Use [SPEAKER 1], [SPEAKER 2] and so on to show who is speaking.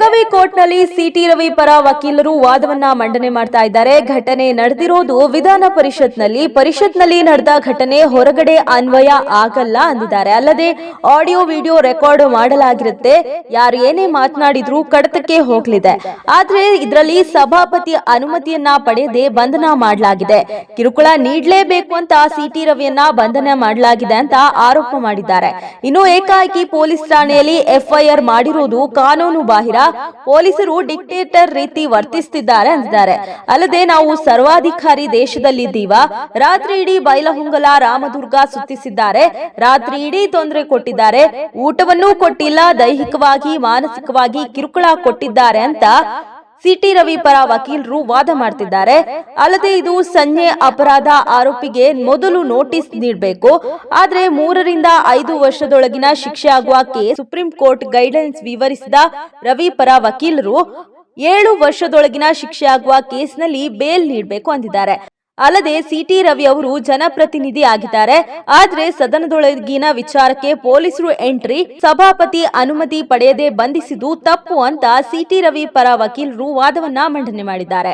[SPEAKER 1] ಬೆಳಗಾವಿ ಕೋರ್ಟ್ನಲ್ಲಿ ಸಿಟಿ ರವಿ ಪರ ವಕೀಲರು ವಾದವನ್ನ ಮಂಡನೆ ಮಾಡ್ತಾ ಇದ್ದಾರೆ. ಘಟನೆ ನಡೆದಿರೋದು ವಿಧಾನ ಪರಿಷತ್ನಲ್ಲಿ ನಡೆದ ಘಟನೆ ಹೊರಗಡೆ ಅನ್ವಯ ಆಗಲ್ಲ ಅಂದಿದ್ದಾರೆ. ಅಲ್ಲದೆ ಆಡಿಯೋ ವಿಡಿಯೋ ರೆಕಾರ್ಡ್ ಮಾಡಲಾಗಿರುತ್ತೆ, ಯಾರು ಏನೇ ಮಾತನಾಡಿದ್ರು ಕಡತಕ್ಕೆ ಹೋಗಲಿದೆ. ಆದ್ರೆ ಇದರಲ್ಲಿ ಸಭಾಪತಿ ಅನುಮತಿಯನ್ನ ಪಡೆಯದೆ ಬಂಧನ ಮಾಡಲಾಗಿದೆ. ಕಿರುಕುಳ ನೀಡಲೇಬೇಕು ಅಂತ ಸಿಟಿ ರವಿಯನ್ನ ಬಂಧನ ಮಾಡಲಾಗಿದೆ ಅಂತ ಆರೋಪ ಮಾಡಿದ್ದಾರೆ. ಇನ್ನು ಏಕಾಏಕಿ ಪೊಲೀಸ್ ಠಾಣೆಯಲ್ಲಿ ಎಫ್ಐಆರ್ ಮಾಡಿರುವುದು ಕಾನೂನು ಬಾಹಿರ, ಪೊಲೀಸರು ಡಿಕ್ಟೇಟರ್ ರೀತಿ ವರ್ತಿಸುತ್ತಿದ್ದಾರೆ ಅಂದಿದ್ದಾರೆ. ಅಲ್ಲದೆ ನಾವು ಸರ್ವಾಧಿಕಾರಿ ದೇಶದಲ್ಲಿದ್ದೀವ, ರಾತ್ರಿ ಇಡೀ ಬೈಲಹೊಂಗಲ ರಾಮದುರ್ಗ ಸುತ್ತಿಸಿದ್ದಾರೆ, ರಾತ್ರಿ ಇಡೀ ತೊಂದರೆ ಕೊಟ್ಟಿದ್ದಾರೆ, ಊಟವನ್ನೂ ಕೊಟ್ಟಿಲ್ಲ, ದೈಹಿಕವಾಗಿ ಮಾನಸಿಕವಾಗಿ ಕಿರುಕುಳ ಕೊಟ್ಟಿದ್ದಾರೆ ಅಂತ ಸಿಟಿ ರವಿ ಪರ ವಕೀಲರು ವಾದ ಮಾಡ್ತಿದ್ದಾರೆ. ಅಲ್ಲದೆ ಇದು ಸಂಜ್ಞೆ ಅಪರಾಧ, ಆರೋಪಿಗೆ ಮೊದಲು ನೋಟಿಸ್ ನೀಡಬೇಕು, ಆದ್ರೆ 3 ರಿಂದ 5 ವರ್ಷದೊಳಗಿನ ಶಿಕ್ಷೆ ಆಗುವ ಕೇಸ್ ಸುಪ್ರೀಂ ಕೋರ್ಟ್ ಗೈಡ್ಲೈನ್ಸ್ ವಿವರಿಸಿದ ರವಿ ಪರ ವಕೀಲರು 7 ವರ್ಷದೊಳಗಿನ ಶಿಕ್ಷೆ ಆಗುವ ಕೇಸ್ನಲ್ಲಿ ಬೇಲ್ ನೀಡಬೇಕು ಅಂದಿದ್ದಾರೆ. ಅಲ್ಲದೆ ಸಿಟಿ ರವಿ ಅವರು ಜನಪ್ರತಿನಿಧಿ ಆಗಿದ್ದಾರೆ, ಆದ್ರೆ ಸದನದೊಳಗಿನ ವಿಚಾರಕ್ಕೆ ಪೊಲೀಸರು ಎಂಟ್ರಿ, ಸಭಾಪತಿ ಅನುಮತಿ ಪಡೆಯದೆ ಬಂಧಿಸಿದ್ದು ತಪ್ಪು ಅಂತ ಸಿಟಿ ರವಿ ಪರ ವಕೀಲರು ವಾದವನ್ನ ಮಂಡನೆ ಮಾಡಿದ್ದಾರೆ.